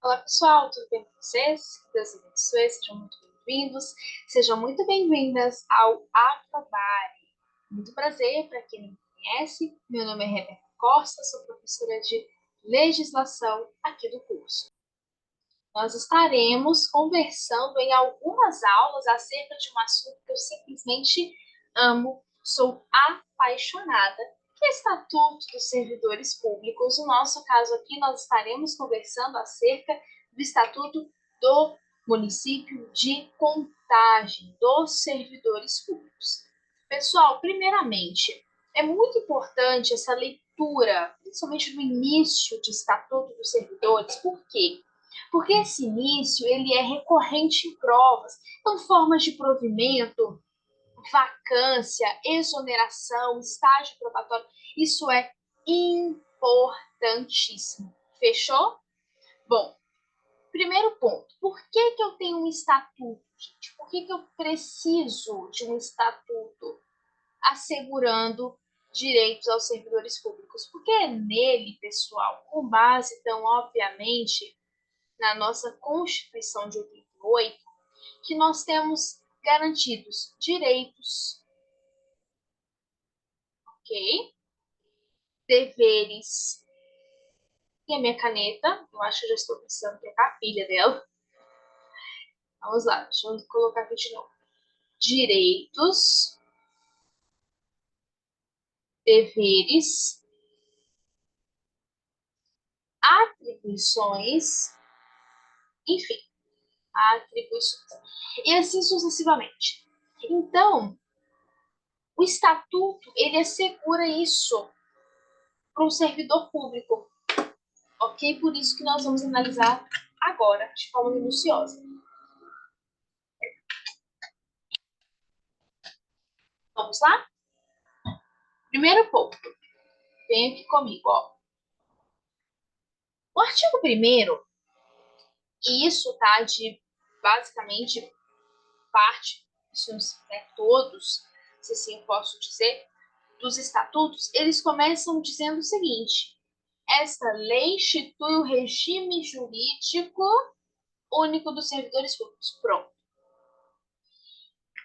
Olá, pessoal, tudo bem com vocês? Que Deus abençoe, sejam muito bem-vindos, sejam muito bem-vindas ao Acabare. Muito prazer, para quem não me conhece, meu nome é Rebeca Costa, sou professora de legislação aqui do curso. Nós estaremos conversando em algumas aulas acerca de um assunto que eu simplesmente amo, sou apaixonada, que é o Estatuto dos Servidores Públicos. No nosso caso aqui, nós estaremos conversando acerca do Estatuto do Município de Contagem dos Servidores Públicos. Pessoal, primeiramente, é muito importante essa leitura, principalmente no início de Estatuto dos Servidores. Por quê? Porque esse início ele é recorrente em provas. Então, formas de provimento, vacância, exoneração, estágio probatório, isso é importantíssimo. Fechou? Bom, primeiro ponto, por que que eu tenho um estatuto, gente? Por que que eu preciso de um estatuto assegurando direitos aos servidores públicos? Porque é nele, pessoal, com base, então, obviamente, na nossa Constituição de 88, que nós temos garantidos direitos, ok? Deveres. E a minha caneta, eu acho que já estou precisando pegar a pilha dela. Vamos lá, deixa eu colocar aqui de novo. Direitos, deveres, atribuições, enfim, atribuições. E assim sucessivamente. Então, o estatuto, ele assegura isso para um servidor público, ok? Por isso que nós vamos analisar agora, de forma minuciosa. Vamos lá? Primeiro ponto. Vem aqui comigo, ó. O artigo 1º, e isso tá de basicamente parte, isso não é todos, se assim eu posso dizer, dos estatutos, eles começam dizendo o seguinte: esta lei institui o regime jurídico único dos servidores públicos. Pronto.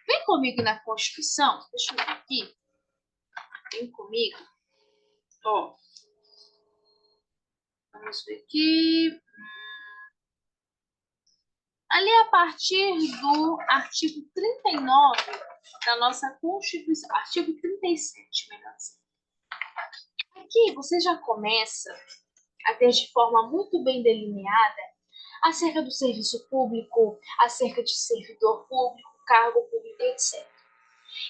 Vem comigo na Constituição, deixa eu ver aqui, vem comigo, ó, vamos ver aqui. Ali a partir do artigo 39 da nossa Constituição, artigo 37, melhor assim. Aqui você já começa a ter de forma muito bem delineada acerca do serviço público, acerca de servidor público, cargo público, etc.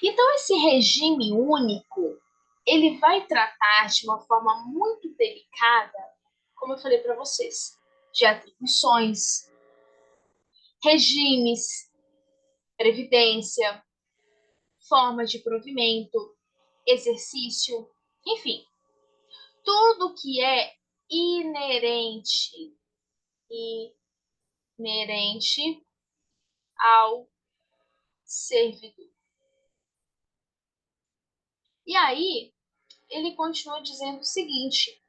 Então, esse regime único, ele vai tratar de uma forma muito delicada, como eu falei para vocês, de atribuições, regimes, previdência, forma de provimento, exercício, enfim, tudo que é inerente, inerente ao servidor. E aí, ele continua dizendo o seguinte,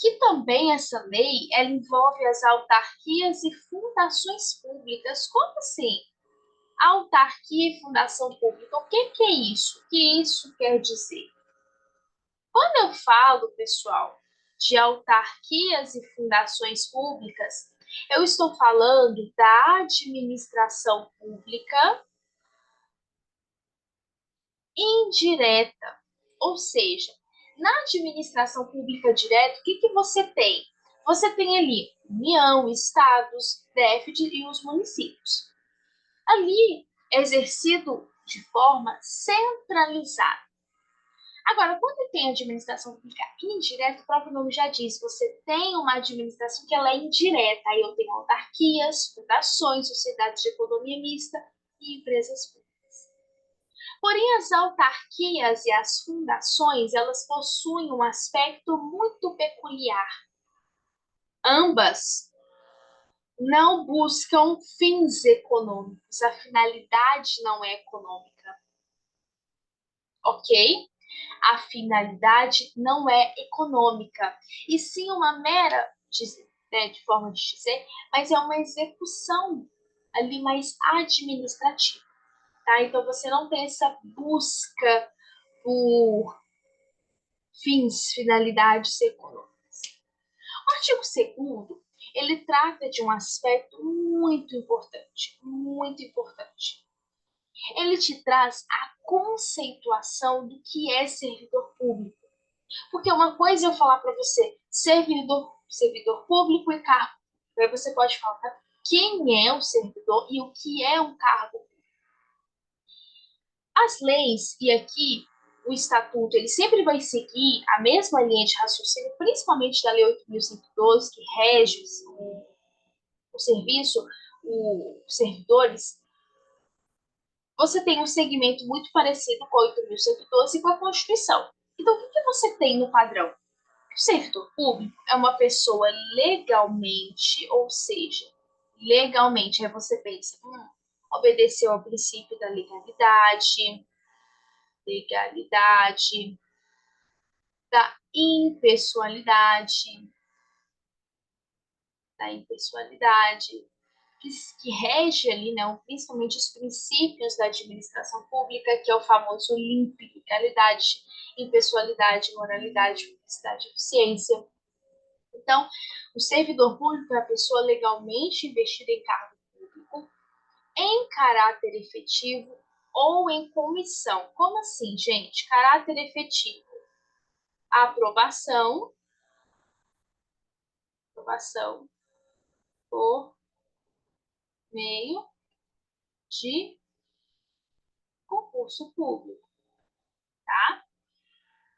que também essa lei, ela envolve as autarquias e fundações públicas. Como assim? Autarquia e fundação pública, o que que é isso? O que isso quer dizer? Quando eu falo, pessoal, de autarquias e fundações públicas, eu estou falando da administração pública indireta. Ou seja, na administração pública direta, o que que você tem? Você tem ali União, estados, DF e os municípios. Ali é exercido de forma centralizada. Agora, quando tem administração pública indireta, o próprio nome já diz, você tem uma administração que ela é indireta. Aí eu tenho autarquias, fundações, sociedades de economia mista e empresas públicas. Porém, as autarquias e as fundações, elas possuem um aspecto muito peculiar. Ambas não buscam fins econômicos, a finalidade não é econômica, ok? A finalidade não é econômica, e sim uma mera né, de forma de dizer, mas é uma execução ali mais administrativa, tá? Então você não tem essa busca por finalidades econômicas. O artigo 2º, ele trata de um aspecto muito importante, muito importante. Ele te traz a conceituação do que é servidor público. Porque uma coisa é eu falar para você, servidor público e cargo. Aí você pode falar quem é o servidor e o que é um cargo. As leis, e aqui o estatuto, ele sempre vai seguir a mesma linha de raciocínio, principalmente da Lei 8.112, que rege o serviço, os servidores. Você tem um segmento muito parecido com a 8.112 e com a Constituição. Então, o que você tem no padrão? O servidor público é uma pessoa legalmente, ou seja, legalmente, aí você pensa, obedeceu ao princípio da legalidade, da impessoalidade, que rege ali, né, principalmente os princípios da administração pública, que é o famoso LIMP, legalidade, impessoalidade, moralidade, publicidade e eficiência. Então, o servidor público é a pessoa legalmente investida em cargo público, em caráter efetivo ou em comissão. Como assim, gente? Caráter efetivo. Aprovação por meio de concurso público, tá?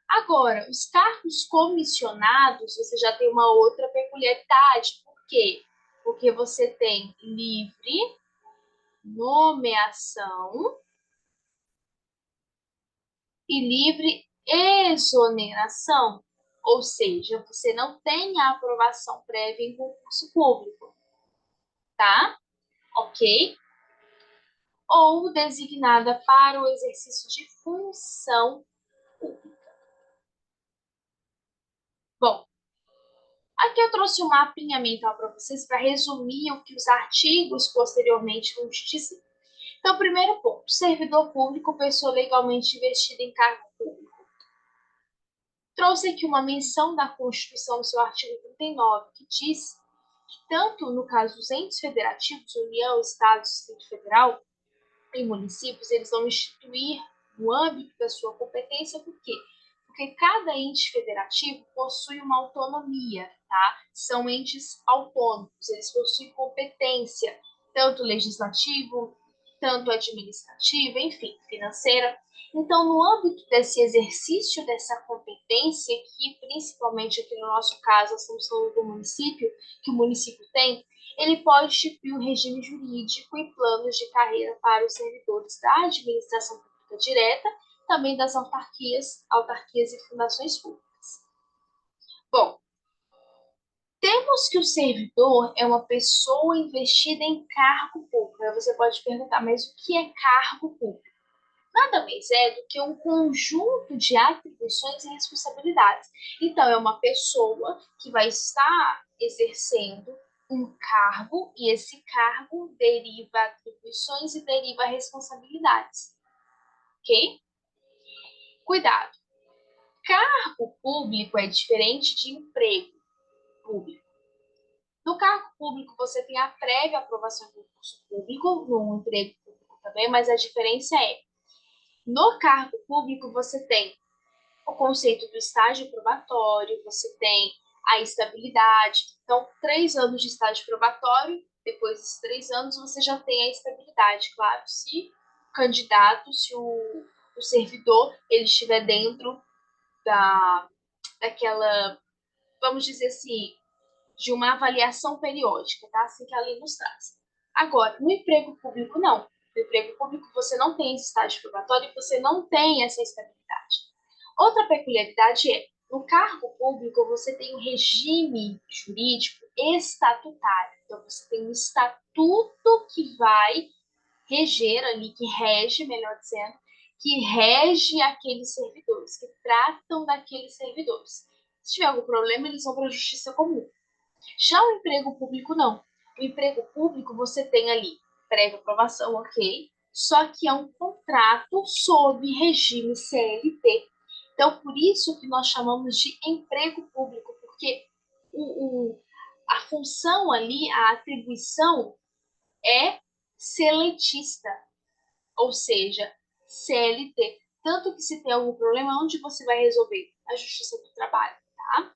Agora, os cargos comissionados, você já tem uma outra peculiaridade. Por quê? Porque você tem livre nomeação e livre exoneração, ou seja, você não tem a aprovação prévia em concurso público, tá? Ok? Ou designada para o exercício de função pública. Bom, aqui eu trouxe um mapinha mental para vocês para resumir o que os artigos posteriormente vão te dizer. Então, primeiro ponto, servidor público, pessoa legalmente investida em cargo público. Trouxe aqui uma menção da Constituição, no seu artigo 39, que diz que tanto no caso dos entes federativos, União, Estado, Distrito Federal e municípios, eles vão instituir no âmbito da sua competência, por quê? Porque cada ente federativo possui uma autonomia, tá? São entes autônomos, eles possuem competência, tanto legislativo, tanto administrativa, enfim, financeira. Então, no âmbito desse exercício dessa competência, que principalmente aqui no nosso caso, estamos falando do município, que o município tem, ele pode instituir um regime jurídico e planos de carreira para os servidores da administração pública direta, também das autarquias e fundações públicas. Bom, temos que o servidor é uma pessoa investida em cargo público. Aí você pode perguntar, mas o que é cargo público? Nada mais é do que um conjunto de atribuições e responsabilidades. Então, é uma pessoa que vai estar exercendo um cargo e esse cargo deriva atribuições e deriva responsabilidades. Ok? Cuidado. Cargo público é diferente de emprego público. No cargo público, você tem a prévia aprovação do concurso público, no emprego público também, mas a diferença é, no cargo público, você tem o conceito do estágio probatório, você tem a estabilidade. Então, 3 anos de estágio probatório, depois desses 3 anos, você já tem a estabilidade, claro, se o candidato, se o servidor, ele estiver dentro daquela, vamos dizer assim, de uma avaliação periódica, tá? Assim que a lei nos traz. Agora, no emprego público, não. No emprego público, você não tem esse estágio probatório e você não tem essa estabilidade. Outra peculiaridade é, no cargo público, você tem um regime jurídico estatutário. Então, você tem um estatuto que vai reger ali, que rege, melhor dizendo, que rege aqueles servidores, que tratam daqueles servidores. Se tiver algum problema, eles vão para a justiça comum. Já o emprego público, não. O emprego público, você tem ali prévia aprovação, ok, só que é um contrato sob regime CLT. Então, por isso que nós chamamos de emprego público, porque a função ali, a atribuição é seletista, ou seja, CLT. Tanto que se tem algum problema, onde você vai resolver? A Justiça do Trabalho, tá?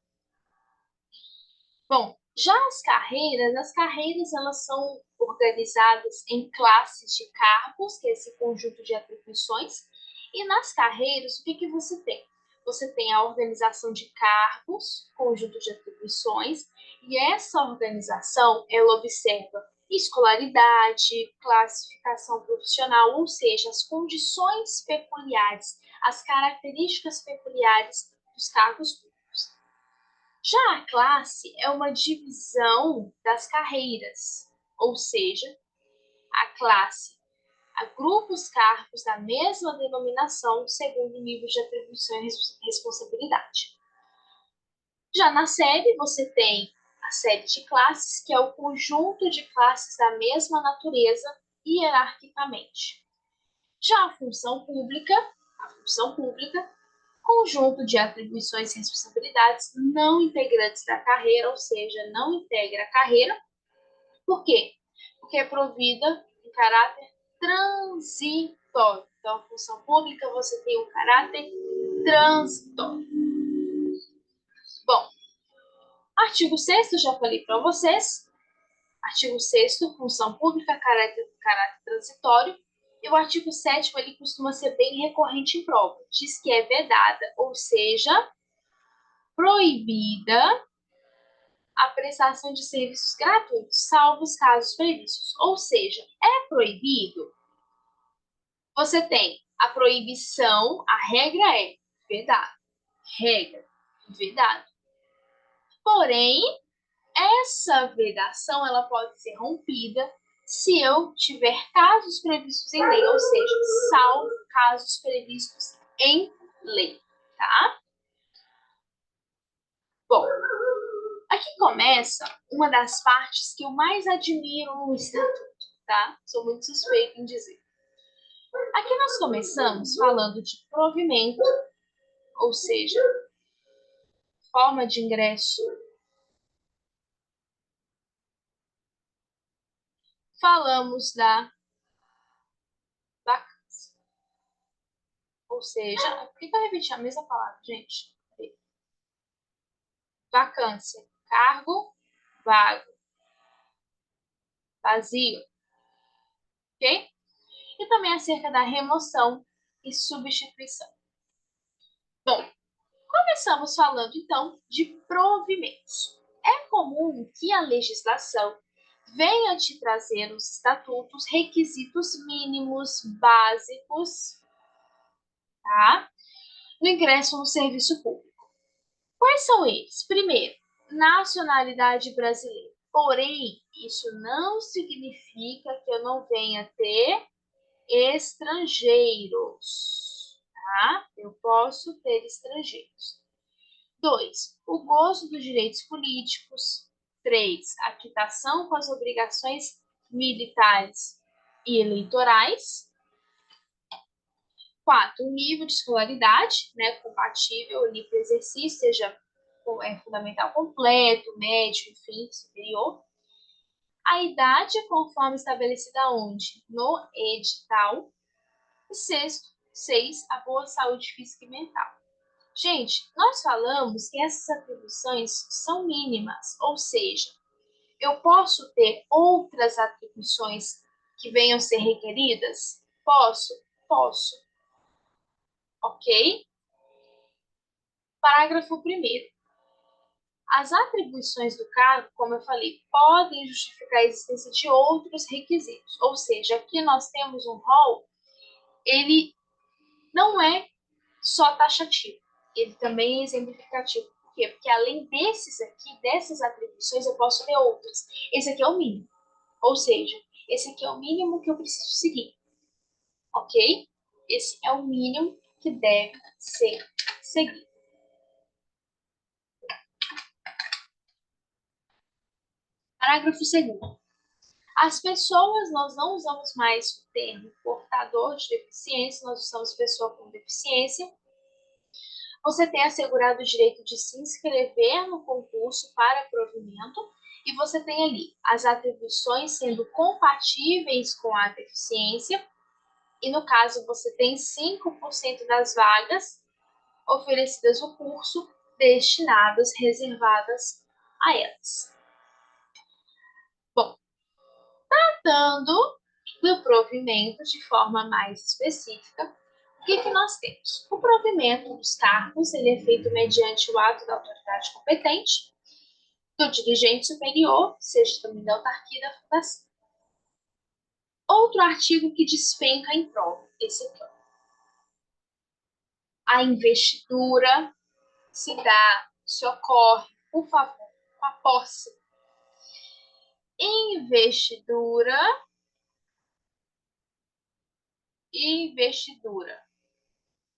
Bom, já as carreiras elas são organizadas em classes de cargos, que é esse conjunto de atribuições, e nas carreiras, o que que você tem? Você tem a organização de cargos, conjunto de atribuições, e essa organização, ela observa escolaridade, classificação profissional, ou seja, as condições peculiares, as características peculiares dos cargos públicos. Já a classe é uma divisão das carreiras, ou seja, a classe agrupa os cargos da mesma denominação segundo o nível de atribuição e responsabilidade. Já na série, você tem a série de classes, que é o conjunto de classes da mesma natureza hierarquicamente. Já a função pública conjunto de atribuições e responsabilidades não integrantes da carreira, ou seja, não integra a carreira. Por quê? Porque é provida em caráter transitório. Então, a função pública você tem um caráter transitório. Bom, artigo 6º, já falei para vocês. Artigo 6º, função pública, caráter transitório. E o artigo 7º, ele costuma ser bem recorrente em prova. Diz que é vedada, ou seja, proibida a prestação de serviços gratuitos, salvo os casos previstos. Ou seja, é proibido. Você tem a proibição, a regra é vedado. Regra, vedado. Porém, essa vedação ela pode ser rompida se eu tiver casos previstos em lei, ou seja, salvo casos previstos em lei, tá? Bom, aqui começa uma das partes que eu mais admiro no estatuto, tá? Sou muito suspeita em dizer. Aqui nós começamos falando de provimento, ou seja, forma de ingresso. Falamos da vacância, ou seja, por que eu repeti a mesma palavra, gente? Vacância, cargo vago, vazio, ok? E também acerca da remoção e substituição. Bom, começamos falando então de provimentos. É comum que a legislação venha te trazer nos estatutos requisitos mínimos básicos, tá? No ingresso no serviço público. Quais são eles? Primeiro, nacionalidade brasileira. Porém, isso não significa que eu não venha ter estrangeiros, tá? Eu posso ter estrangeiros. 2. O gozo dos direitos políticos. 3. A quitação com as obrigações militares e eleitorais. 4. O nível de escolaridade, né, compatível ali para o exercício, seja fundamental completo, médio, enfim, superior. A idade, conforme estabelecida onde? No edital. E sexto, 6. A boa saúde física e mental. Gente, nós falamos que essas atribuições são mínimas, ou seja, eu posso ter outras atribuições que venham ser requeridas? Posso? Posso. Ok? Parágrafo 1º. As atribuições do cargo, como eu falei, podem justificar a existência de outros requisitos. Ou seja, aqui nós temos um rol, ele não é só taxativo, ele também é exemplificativo. Por quê? Porque além desses aqui, dessas atribuições, eu posso ter outras. Esse aqui é o mínimo. Ou seja, esse aqui é o mínimo que eu preciso seguir. Ok? Esse é o mínimo que deve ser seguido. Parágrafo 2º. As pessoas, nós não usamos mais o termo portador de deficiência, nós usamos pessoa com deficiência. Você tem assegurado o direito de se inscrever no concurso para provimento e você tem ali as atribuições sendo compatíveis com a deficiência. E no caso, você tem 5% das vagas oferecidas no curso destinadas, reservadas a elas. Bom, tratando do provimento de forma mais específica, o que nós temos? O provimento dos cargos ele é feito mediante o ato da autoridade competente, do dirigente superior, seja também da autarquia da fundação. Outro artigo que despenca em prova, esse aqui, ó. A investidura se ocorre, por favor, com a posse. Investidura.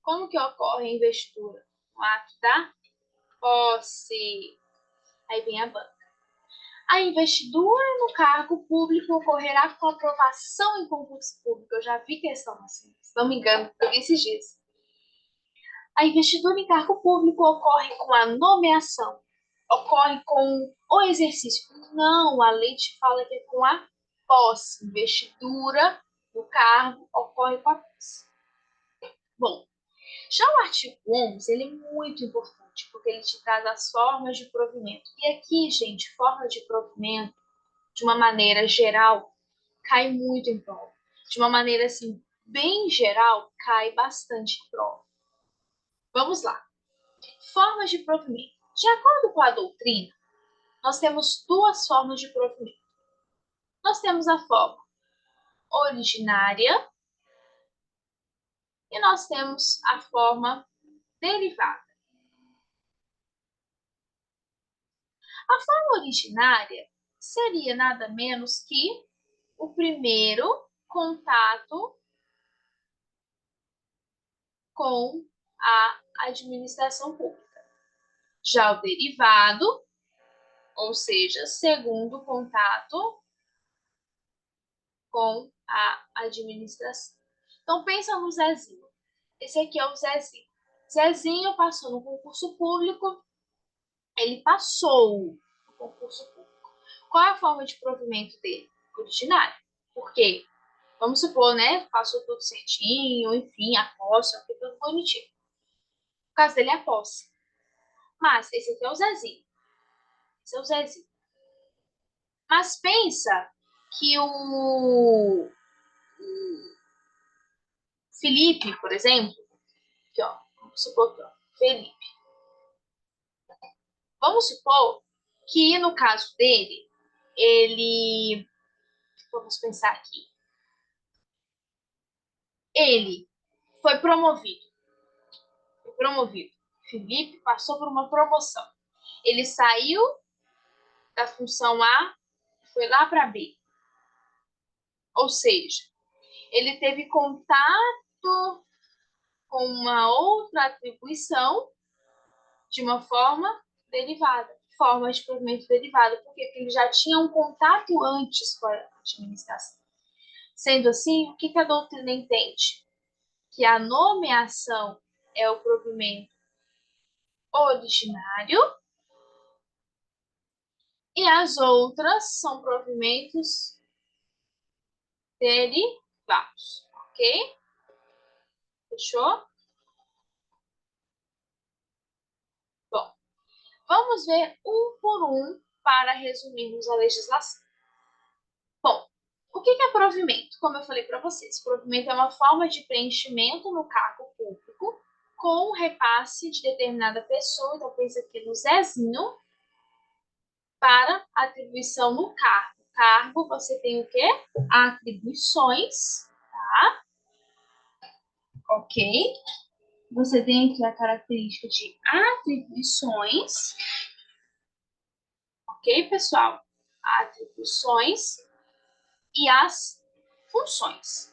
Como que ocorre a investidura? O ato da posse. Aí vem a banca. A investidura no cargo público ocorrerá com aprovação em concurso público. Eu já vi questão assim, se não me engano, eu vi esses dias. A investidura em cargo público ocorre com a nomeação, ocorre com o exercício. Não, a lei te fala que é com a posse. Investidura no cargo ocorre com a posse. Bom, já o artigo 11, ele é muito importante, porque ele te traz as formas de provimento. E aqui, gente, forma de provimento, de uma maneira geral, cai muito em prova. De uma maneira, assim, bem geral, cai bastante em prova. Vamos lá. Formas de provimento. De acordo com a doutrina, nós temos duas formas de provimento. Nós temos a forma originária e nós temos a forma derivada. A forma originária seria nada menos que o primeiro contato com a administração pública. Já o derivado, ou seja, segundo contato com a administração. Então, pensa no Zezinho. Esse aqui é o Zezinho. Zezinho passou no concurso público, ele passou no concurso público. Qual é a forma de provimento dele? Originário. Por quê? Vamos supor, né? Passou tudo certinho, enfim, a posse, foi tudo bonitinho. O caso dele é a posse. Mas esse aqui é o Zezinho. Esse é o Zezinho. Mas pensa que o Felipe, por exemplo, aqui, ó, vamos supor aqui, ó, Felipe. Vamos supor que no caso dele, ele, vamos pensar aqui, ele foi promovido. Foi promovido. Felipe passou por uma promoção. Ele saiu da função A e foi lá para B. Ou seja, ele teve contato com uma outra atribuição de uma forma derivada, forma de provimento derivada, porque ele já tinha um contato antes com a administração. Sendo assim, o que a doutrina entende? Que a nomeação é o provimento originário e as outras são provimentos derivados, ok? Fechou? Bom, vamos ver um por um para resumirmos a legislação. Bom, o que é provimento? Como eu falei para vocês, provimento é uma forma de preenchimento no cargo público com repasse de determinada pessoa, então pensa aqui no Zezinho, para atribuição no cargo. Cargo, você tem o quê? Atribuições, tá? Ok? Você tem aqui a característica de atribuições. Ok, pessoal? Atribuições e as funções.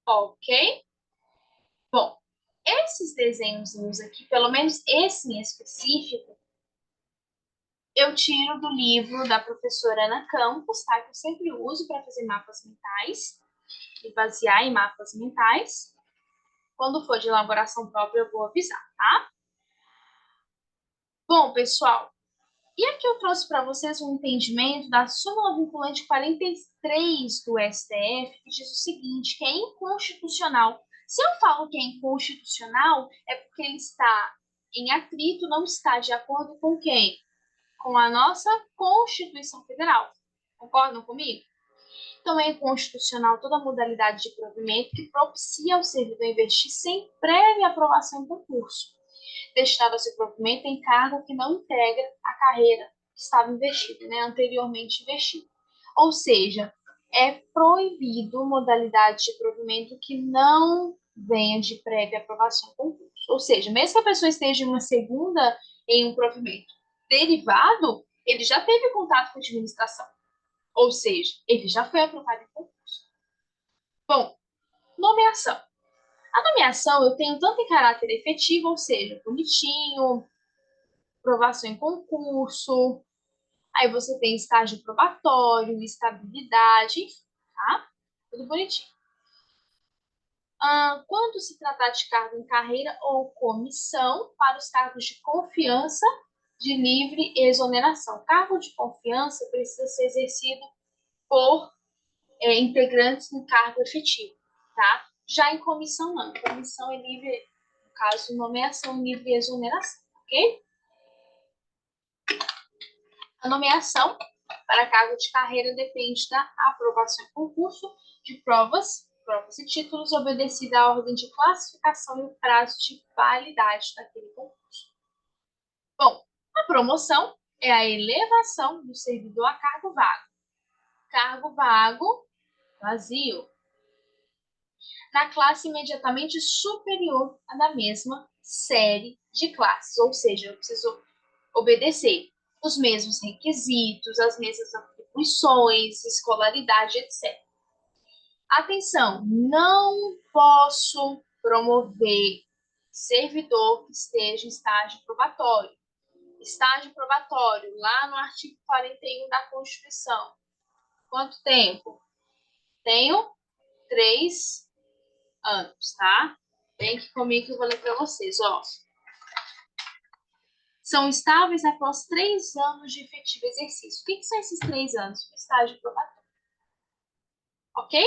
Ok? Bom, esses desenhos aqui, pelo menos esse em específico, eu tiro do livro da professora Ana Campos, tá? Que eu sempre uso para fazer mapas mentais e basear em mapas mentais. Quando for de elaboração própria, eu vou avisar, tá? Bom, pessoal, e aqui eu trouxe para vocês um entendimento da súmula vinculante 43 do STF, que diz o seguinte, que é inconstitucional. Se eu falo que é inconstitucional, é porque ele está em atrito, não está de acordo com quem? Com a nossa Constituição Federal. Concordam comigo? Então, é inconstitucional toda modalidade de provimento que propicia ao servidor investir sem prévia aprovação em concurso, destinado a seu provimento em cargo que não integra a carreira que estava investida, né, anteriormente investida. Ou seja, é proibido modalidade de provimento que não venha de prévia aprovação em concurso. Ou seja, mesmo que a pessoa esteja em uma segunda em um provimento derivado, ele já teve contato com a administração. Ou seja, ele já foi aprovado em concurso. Bom, nomeação. A nomeação eu tenho tanto em caráter efetivo, ou seja, bonitinho, aprovação em concurso, aí você tem estágio probatório, estabilidade, tá? Tudo bonitinho. Quando se tratar de cargo em carreira ou comissão, para os cargos de confiança, de livre exoneração. Cargo de confiança precisa ser exercido por integrantes no cargo efetivo, tá? Já em comissão, não. Comissão é livre, no caso, nomeação livre exoneração, ok? A nomeação para cargo de carreira depende da aprovação em concurso de provas e títulos, obedecida à ordem de classificação e o prazo de validade daquele concurso. Bom, a promoção é a elevação do servidor a cargo vago. Cargo vago, vazio, na classe imediatamente superior à da mesma série de classes, ou seja, eu preciso obedecer os mesmos requisitos, as mesmas atribuições, escolaridade, etc. Atenção, não posso promover servidor que esteja em estágio probatório. Estágio probatório, lá no artigo 41 da Constituição. Quanto tempo? Tenho 3 anos, tá? Vem aqui comigo que eu vou ler para vocês, ó. São estáveis após 3 anos de efetivo exercício. O que são esses 3 anos? Estágio probatório. Ok?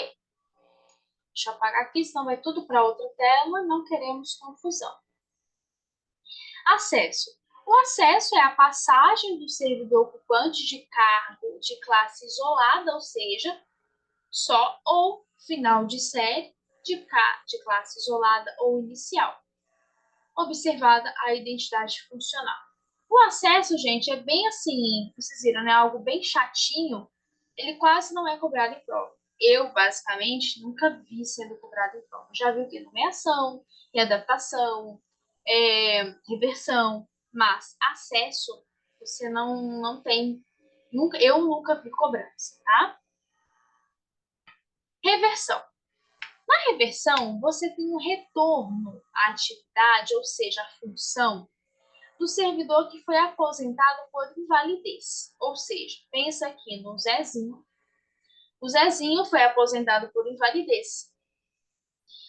Deixa eu apagar aqui, senão vai tudo para outra tela. Não queremos confusão. Acesso. O acesso é a passagem do servidor ocupante de cargo de classe isolada, ou seja, só ou final de série de classe isolada ou inicial, observada a identidade funcional. O acesso, gente, é bem assim, vocês viram, né? Algo bem chatinho. Ele quase não é cobrado em prova. Eu, basicamente, nunca vi sendo cobrado em prova. Já vi o que? Nomeação, readaptação, reversão, mas acesso você não tem. Eu nunca vi cobrança, tá? Reversão. Na reversão, você tem um retorno à atividade, ou seja, à função, do servidor que foi aposentado por invalidez. Ou seja, pensa aqui no Zezinho. O Zezinho foi aposentado por invalidez.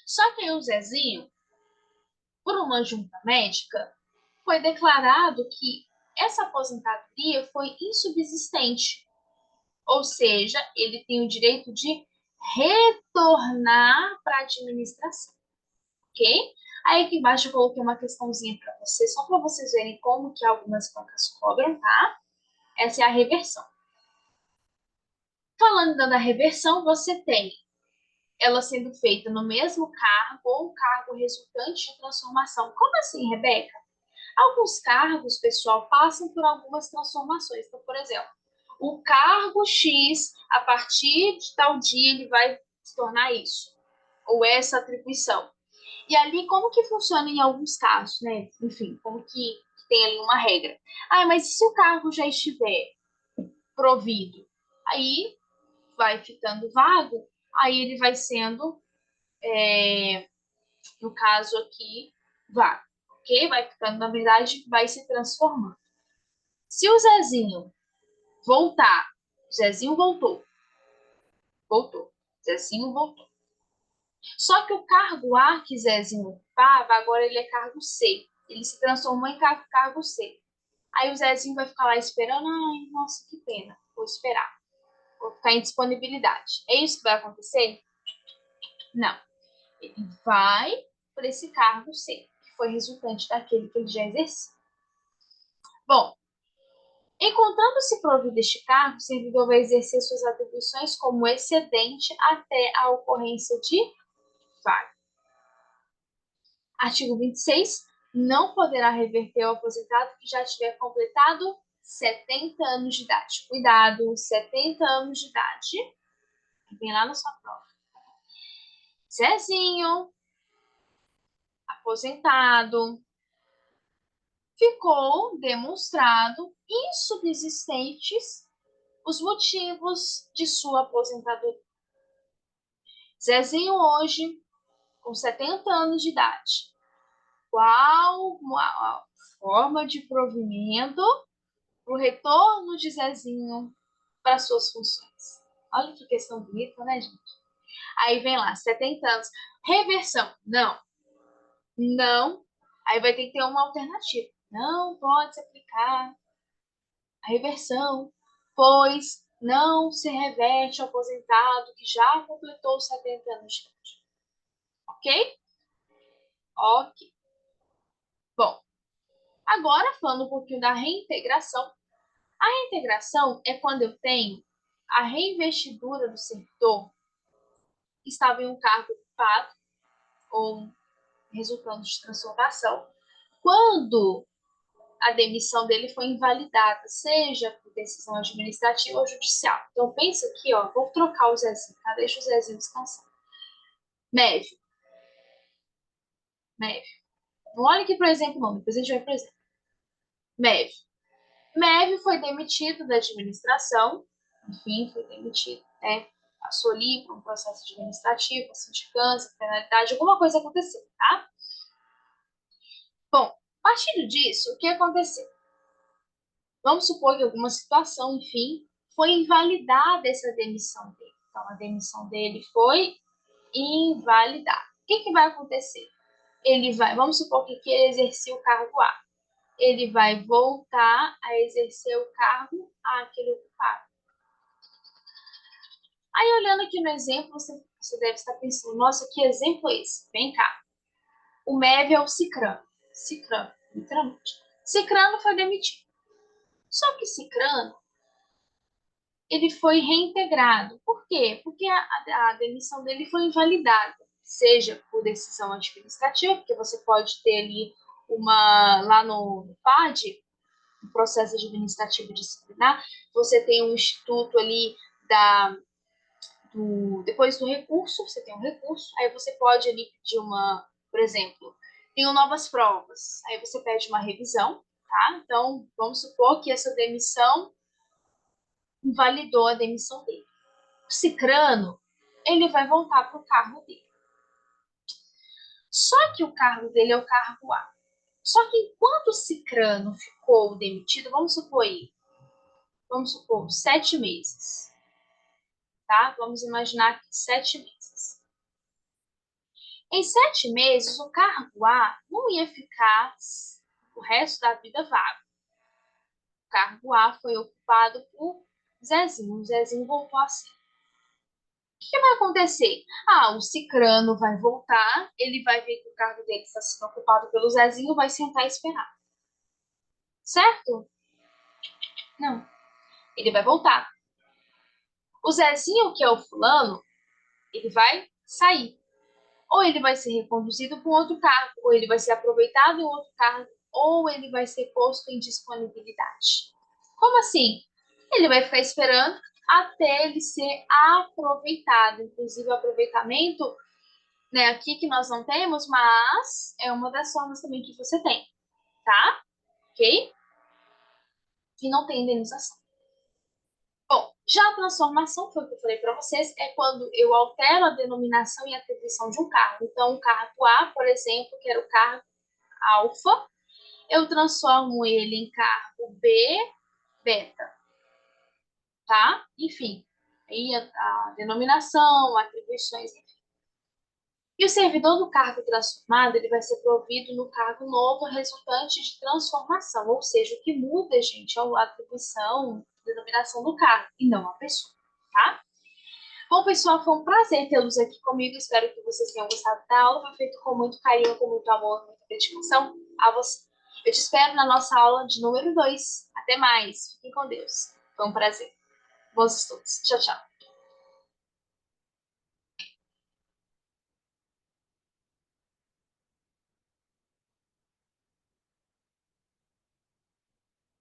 Só que aí o Zezinho, por uma junta médica, foi declarado que essa aposentadoria foi insubsistente. Ou seja, ele tem o direito de retornar para a administração. Ok? Aí aqui embaixo eu coloquei uma questãozinha para vocês, só para vocês verem como que algumas bancas cobram, tá? Essa é a reversão. Falando da reversão, você tem ela sendo feita no mesmo cargo ou cargo resultante de transformação. Como assim, Rebeca? Alguns cargos, pessoal, passam por algumas transformações. Então, por exemplo, o cargo X, a partir de tal dia, ele vai se tornar isso, ou essa atribuição. E ali, como que funciona em alguns casos, né? Enfim, como que tem ali uma regra. Ah, mas e se o cargo já estiver provido? Aí vai ficando vago, aí ele vai sendo no caso aqui, vaga, ok? Vai ficando, na verdade, vai se transformando. Se o Zezinho voltar, Zezinho voltou, Zezinho voltou. Só que o cargo A que Zezinho ocupava, agora ele é cargo C. Ele se transformou em cargo C. Aí o Zezinho vai ficar lá esperando. Ai, nossa, que pena. Vou esperar. Vou ficar em disponibilidade. É isso que vai acontecer? Não. Ele vai para esse cargo C, que foi resultante daquele que ele já exercia. Bom, encontrando-se provido este cargo, o servidor vai exercer suas atribuições como excedente até a ocorrência de vaga. Artigo 26. Não poderá reverter ao aposentado que já tiver completado 70 anos de idade. Cuidado, 70 anos de idade. Vem lá na sua prova. Zezinho, aposentado, ficou demonstrado insubsistentes os motivos de sua aposentadoria. Zezinho hoje, com 70 anos de idade, qual a forma de provimento para o retorno de Zezinho para suas funções? Olha que questão bonita, né, gente? Aí vem lá, 70 anos. Reversão. Não. Não. Aí vai ter que ter uma alternativa. Não pode se aplicar a reversão, pois não se reverte ao aposentado que já completou os 70 anos de idade. Ok? Ok. Bom, agora falando um pouquinho da reintegração. A reintegração é quando eu tenho a reinvestidura do servidor que estava em um cargo ocupado ou resultando de transformação, quando a demissão dele foi invalidada, seja por decisão administrativa ou judicial. Então, pensa aqui, ó, vou trocar o Zezinho, tá? Deixa o Zezinho descansar. Mévio. Mévio. Não olha aqui para o exemplo, não. Depois a gente vai para o exemplo. Mévio. Mévio foi demitido da administração, enfim, foi demitido, né? Passou ali por um processo administrativo, a sindicância, penalidade, alguma coisa aconteceu, tá? Bom, a partir disso, o que aconteceu? Vamos supor que alguma situação, enfim, foi invalidada essa demissão dele. Então, a demissão dele foi invalidada. O que vai acontecer? Ele vai, vamos supor que ele exercia o cargo A. Ele vai voltar a exercer o cargo A que ele ocupava. Aí, olhando aqui no exemplo, você deve estar pensando, nossa, que exemplo é esse? Vem cá. O MEV é o Cicrano. Cicrano, literalmente. Cicrano foi demitido. Só que Cicrano, ele foi reintegrado. Por quê? Porque a demissão dele foi invalidada, seja por decisão administrativa, porque você pode ter ali lá no PAD, um processo administrativo disciplinar, você tem um instituto ali depois do recurso, você tem um recurso, aí você pode ali pedir por exemplo, tenho novas provas, aí você pede uma revisão, tá? Então, vamos supor que essa demissão invalidou a demissão dele. O Cicrano, ele vai voltar para o cargo dele. Só que o cargo dele é o cargo A. Só que enquanto o Cicrano ficou demitido, vamos supor 7 meses, tá? Vamos imaginar que 7 meses. Em 7 meses, o cargo A não ia ficar o resto da vida vago. O cargo A foi ocupado por Zezinho. O Zezinho voltou a ser. O que vai acontecer? O Cicrano vai voltar, ele vai ver que o cargo dele está sendo ocupado pelo Zezinho, vai sentar e esperar. Certo? Não. Ele vai voltar. O Zezinho, que é o fulano, ele vai sair. Ou ele vai ser reconduzido para um outro cargo, ou ele vai ser aproveitado em outro cargo, ou ele vai ser posto em disponibilidade. Como assim? Ele vai ficar esperando até ele ser aproveitado. Inclusive, o aproveitamento, né, aqui que nós não temos, mas é uma das formas também que você tem, tá? Ok? E não tem indenização. Bom, Já a transformação, foi o que eu falei para vocês, é quando eu altero a denominação e atribuição de um cargo. Então, o cargo A, por exemplo, que era o cargo alfa, eu transformo ele em cargo B, beta, tá? Enfim, aí a denominação, atribuições, enfim. E o servidor do cargo transformado, ele vai ser provido no cargo novo resultante de transformação, ou seja, o que muda, gente, é a atribuição, a denominação do cargo, e não a pessoa, tá? Bom, pessoal, foi um prazer tê-los aqui comigo. Espero que vocês tenham gostado da aula. Foi feito com muito carinho, com muito amor, muita dedicação a você. Eu te espero na nossa aula de número 2. Até mais. Fiquem com Deus. Foi um prazer. Bons estudos. Tchau, tchau.